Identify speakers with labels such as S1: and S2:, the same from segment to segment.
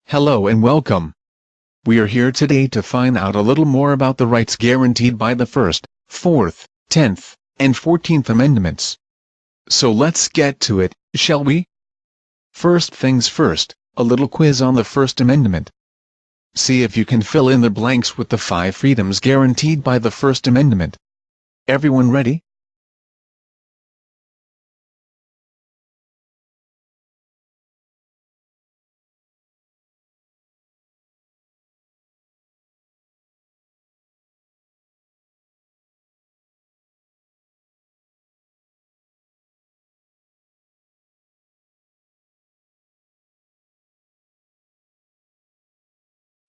S1: Hello and welcome. We are here today to find out a little more about the rights guaranteed by the First, Fourth, 10th, and 14th Amendments. So let's get to it, shall we? First things first, a little quiz on the First Amendment. See if you can fill in the blanks with the 5 freedoms guaranteed by the First Amendment. Everyone ready?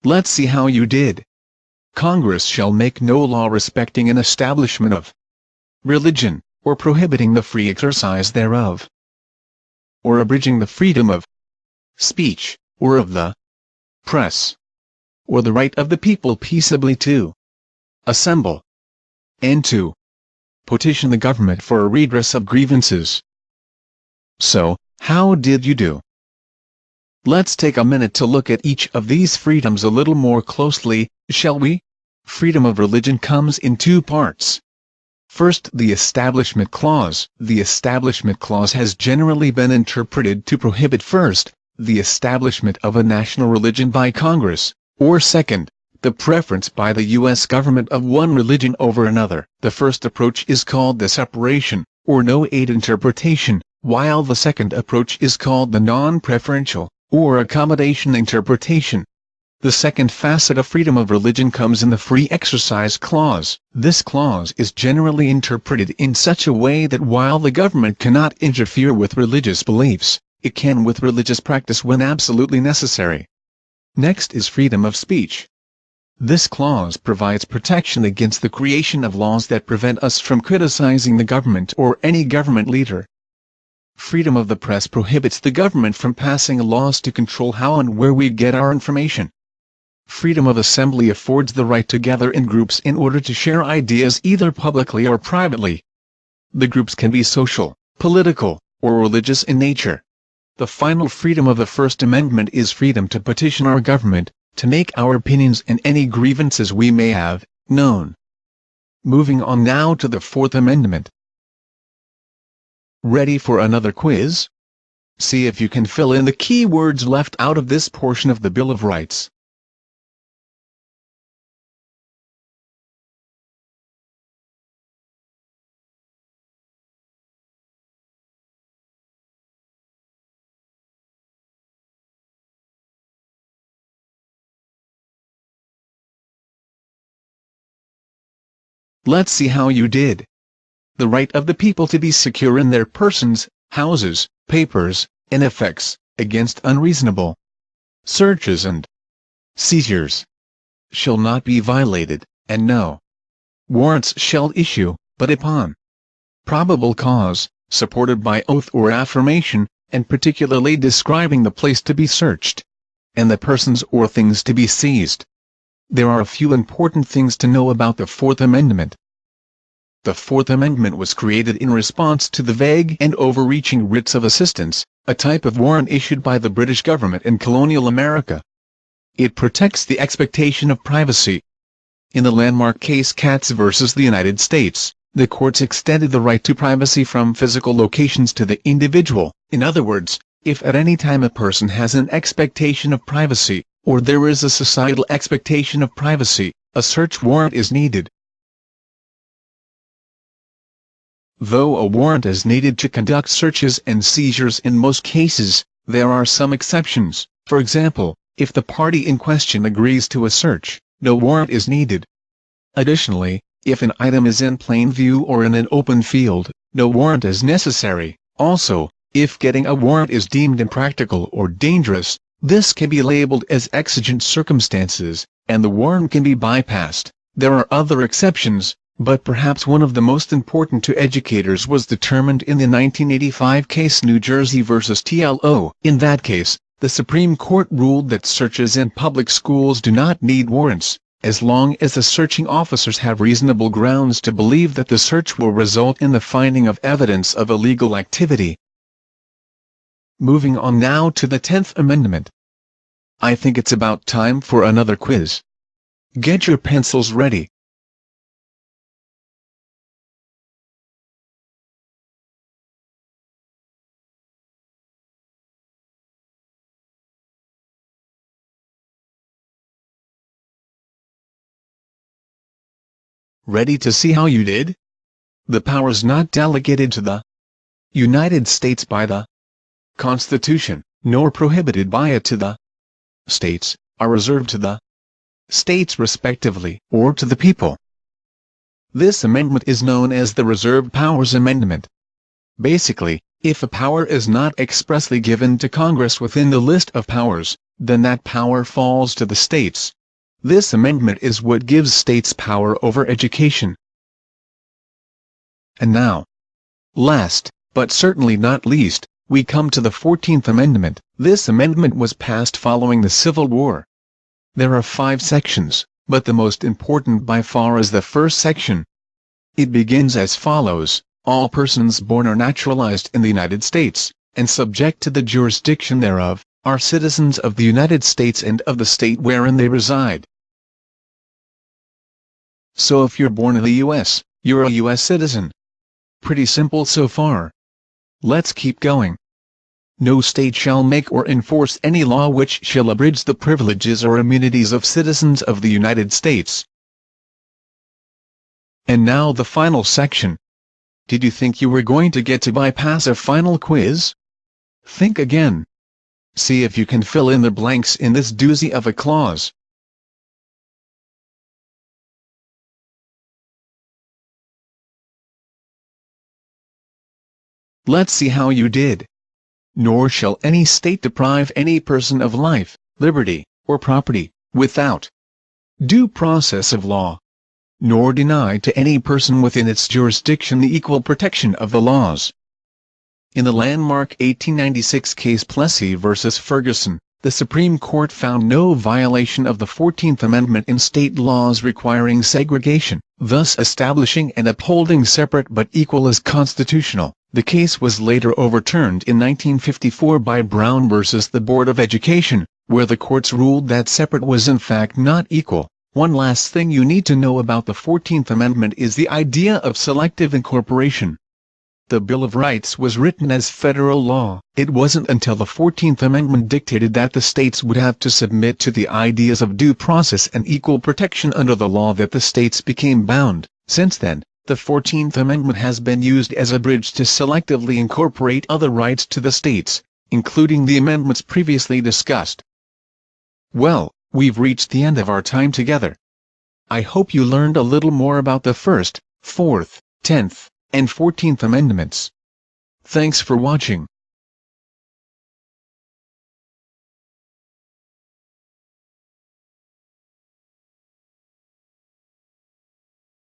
S1: Let's see how you did. Congress shall make no law respecting an establishment of religion, or prohibiting the free exercise thereof, or abridging the freedom of speech, or of the press, or the right of the people peaceably to assemble, and to petition the government for a redress of grievances. So, how did you do? Let's take a minute to look at each of these freedoms a little more closely, shall we? Freedom of religion comes in 2 parts. First, the Establishment Clause. The Establishment Clause has generally been interpreted to prohibit first, the establishment of a national religion by Congress, or second, the preference by the U.S. government of one religion over another. The first approach is called the separation, or no-aid interpretation, while the second approach is called the non-preferential, or accommodation interpretation. The second facet of freedom of religion comes in the Free Exercise Clause. This clause is generally interpreted in such a way that while the government cannot interfere with religious beliefs, it can with religious practice when absolutely necessary. Next is freedom of speech. This clause provides protection against the creation of laws that prevent us from criticizing the government or any government leader. Freedom of the press prohibits the government from passing laws to control how and where we get our information. Freedom of assembly affords the right to gather in groups in order to share ideas either publicly or privately. The groups can be social, political, or religious in nature. The final freedom of the First Amendment is freedom to petition our government, to make our opinions and any grievances we may have known. Moving on now to the Fourth Amendment. Ready for another quiz? See if you can fill in the key words left out of this portion of the Bill of Rights. Let's see how you did. The right of the people to be secure in their persons, houses, papers, and effects, against unreasonable searches and seizures, shall not be violated, and no warrants shall issue, but upon probable cause, supported by oath or affirmation, and particularly describing the place to be searched, and the persons or things to be seized. There are a few important things to know about the Fourth Amendment. The Fourth Amendment was created in response to the vague and overreaching writs of assistance, a type of warrant issued by the British government in colonial America. It protects the expectation of privacy. In the landmark case Katz versus the United States, the courts extended the right to privacy from physical locations to the individual. In other words, if at any time a person has an expectation of privacy, or there is a societal expectation of privacy, a search warrant is needed. Though a warrant is needed to conduct searches and seizures in most cases, there are some exceptions. For example, if the party in question agrees to a search, no warrant is needed. Additionally, if an item is in plain view or in an open field, no warrant is necessary. Also, if getting a warrant is deemed impractical or dangerous, this can be labeled as exigent circumstances, and the warrant can be bypassed. There are other exceptions, but perhaps one of the most important to educators was determined in the 1985 case New Jersey versus TLO. In that case, the Supreme Court ruled that searches in public schools do not need warrants, as long as the searching officers have reasonable grounds to believe that the search will result in the finding of evidence of illegal activity. Moving on now to the 10th Amendment. I think it's about time for another quiz. Get your pencils ready. Ready to see how you did? The powers not delegated to the United States by the Constitution, nor prohibited by it to the states, are reserved to the states respectively, or to the people. This amendment is known as the Reserved Powers Amendment. Basically, if a power is not expressly given to Congress within the list of powers, then that power falls to the states. This amendment is what gives states power over education. And now, last, but certainly not least, we come to the 14th Amendment. This amendment was passed following the Civil War. There are 5 sections, but the most important by far is the first section. It begins as follows: all persons born or naturalized in the United States, and subject to the jurisdiction thereof, are citizens of the United States and of the state wherein they reside. So if you're born in the U.S., you're a U.S. citizen. Pretty simple so far. Let's keep going. No state shall make or enforce any law which shall abridge the privileges or immunities of citizens of the United States. And now the final section. Did you think you were going to get to bypass a final quiz? Think again. See if you can fill in the blanks in this doozy of a clause. Let's see how you did. Nor shall any state deprive any person of life, liberty, or property, without due process of law, nor deny to any person within its jurisdiction the equal protection of the laws. In the landmark 1896 case Plessy v. Ferguson, the Supreme Court found no violation of the 14th Amendment in state laws requiring segregation, thus establishing and upholding separate but equal as constitutional. The case was later overturned in 1954 by Brown v. the Board of Education, where the courts ruled that separate was in fact not equal. One last thing you need to know about the 14th Amendment is the idea of selective incorporation. The Bill of Rights was written as federal law. It wasn't until the 14th Amendment dictated that the states would have to submit to the ideas of due process and equal protection under the law that the states became bound. Since then, the 14th Amendment has been used as a bridge to selectively incorporate other rights to the states, including the amendments previously discussed. Well, we've reached the end of our time together. I hope you learned a little more about the 1st, 4th, 10th, and 14th Amendments. Thanks for watching.